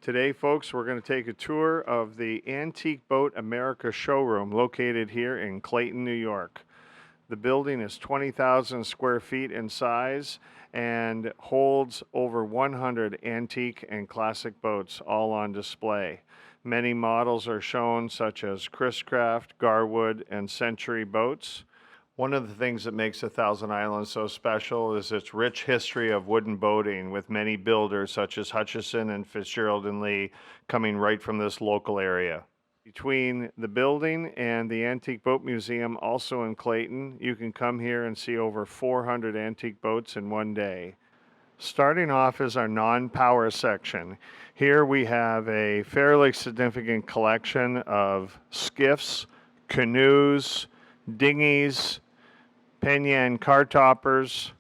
Today, folks, we're going to take a tour of the Antique Boat America showroom located here in Clayton, New York. The building is 20,000 square feet in size and holds over 100 antique and classic boats, all on display. Many models are shown, such as Chris Craft, Garwood, and Century boats. One of the things that makes the Thousand Islands so special is its rich history of wooden boating, with many builders such as Hutchison and Fitzgerald and Lee coming right from this local area. Between the building and the Antique Boat Museum, also in Clayton, you can come here and see over 400 antique boats in one day. Starting off is our non-power section. Here we have a fairly significant collection of skiffs, canoes, dinghies, Penyan car toppers,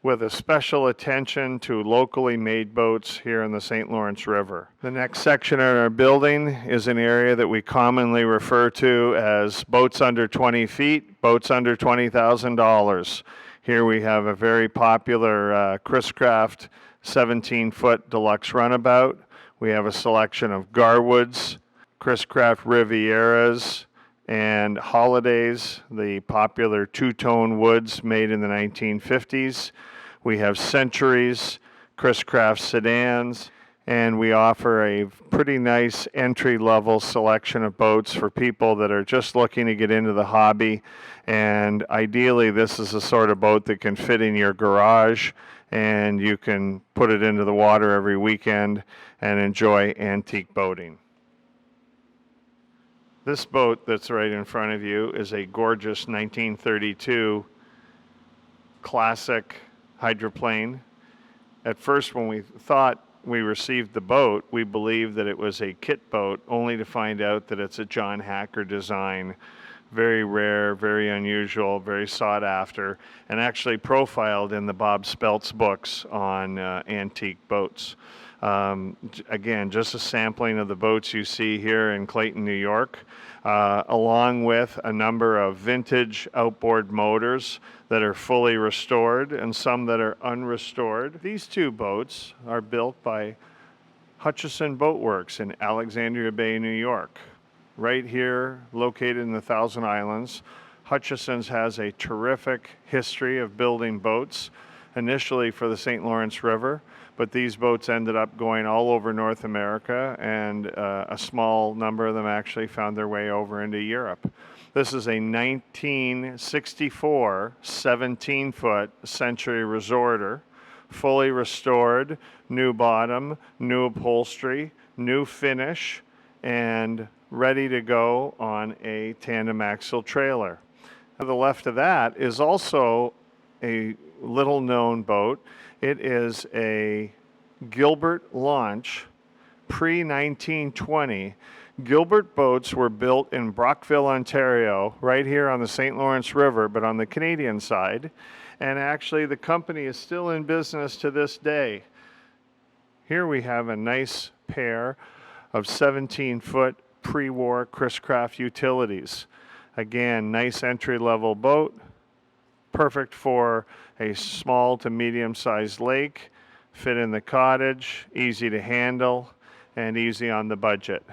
with a special attention to locally made boats here in the St. Lawrence River. The next section in our building is an area that we commonly refer to as boats under 20 feet, boats under $20,000. Here we have a very popular Chris Craft 17-foot deluxe runabout. We have a selection of Garwoods, Chris Craft Rivieras, and Holidays, the popular two-tone woods made in the 1950s. We have Centuries, Chris Craft sedans, and we offer a pretty nice entry-level selection of boats for people that are just looking to get into the hobby. And ideally, this is the sort of boat that can fit in your garage, and you can put it into the water every weekend and enjoy antique boating. This boat that's right in front of you is a gorgeous 1932 classic hydroplane. At first, when we thought we received the boat, we believed that it was a kit boat, only to find out that it's a John Hacker design. Very rare, very unusual, very sought after, and actually profiled in the Bob Speltz books on antique boats. Again, just a sampling of the boats you see here in Clayton, New York, along with a number of vintage outboard motors that are fully restored and some that are unrestored. These two boats are built by Hutchison Boat Works in Alexandria Bay, New York. Right here, located in the Thousand Islands, Hutchison's has a terrific history of building boats, initially for the St. Lawrence River, but these boats ended up going all over North America, and a small number of them actually found their way over into Europe. This is a 1964 17-foot Century Resorter, fully restored, new bottom, new upholstery, new finish, and ready to go on a tandem axle trailer. To the left of that is also a little known boat. It is a Gilbert launch, pre-1920. Gilbert boats were built in Brockville, Ontario, right here on the St. Lawrence River, but on the Canadian side. And actually, the company is still in business to this day. Here we have a nice pair of 17-foot pre-war Chris Craft utilities. Again, nice entry-level boat, perfect for a small to medium-sized lake, fit in the cottage, easy to handle, and easy on the budget.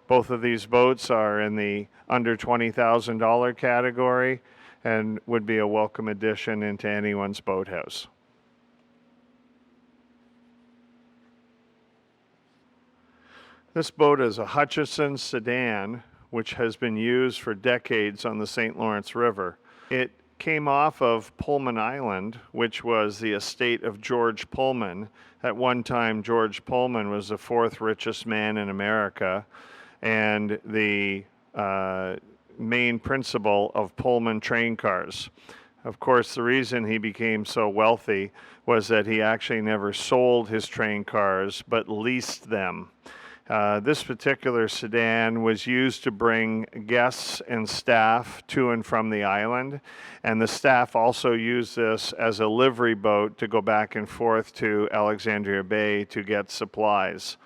Both of these boats are in the under $20,000 category and would be a welcome addition into anyone's boathouse. This boat is a Hutchison sedan, which has been used for decades on the St. Lawrence River. It came off of Pullman Island, which was the estate of George Pullman. At one time, George Pullman was the fourth richest man in America and the main principal of Pullman train cars. Of course, the reason he became so wealthy was that he actually never sold his train cars, but leased them. This particular sedan was used to bring guests and staff to and from the island, and the staff also used this as a livery boat to go back and forth to Alexandria Bay to get supplies.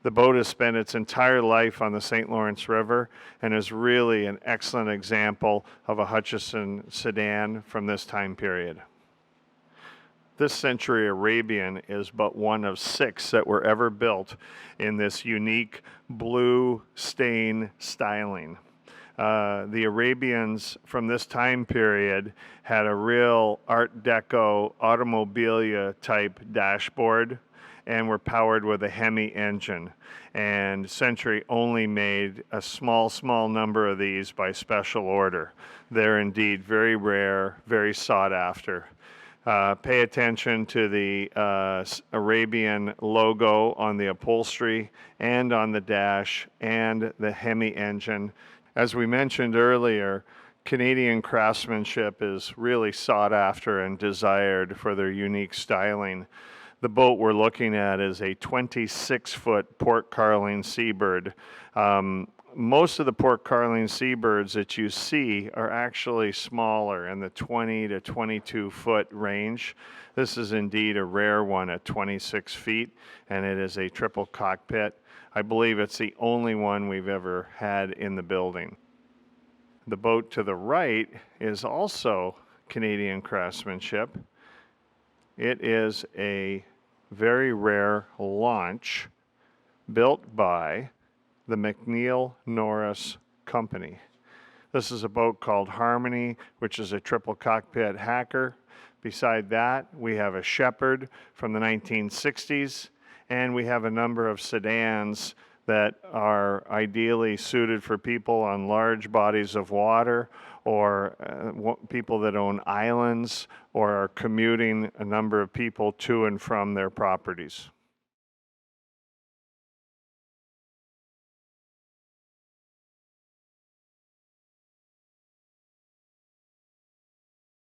The boat has spent its entire life on the St. Lawrence River and is really an excellent example of a Hutchison sedan from this time period. This Century Arabian is but one of 6 that were ever built in this unique blue stain styling. The Arabians from this time period had a real Art Deco automobilia type dashboard and were powered with a Hemi engine. And Century only made a small number of these by special order. They're indeed very rare, very sought after. Pay attention to the Arabian logo on the upholstery and on the dash and the Hemi engine. As we mentioned earlier, Canadian craftsmanship is really sought after and desired for their unique styling. The boat we're looking at is a 26-foot Port Carling Seabird. Most of the Port Carling Seabirds that you see are actually smaller in the 20 to 22 foot range. This is indeed a rare one at 26 feet, and it is a triple cockpit. I believe it's the only one we've ever had in the building. The boat to the right is also Canadian craftsmanship. It is a very rare launch built by the McNeil Norris Company. This is a boat called Harmony, which is a triple cockpit hacker. Beside that, we have a Shepherd from the 1960s, and we have a number of sedans that are ideally suited for people on large bodies of water, or people that own islands or are commuting a number of people to and from their properties.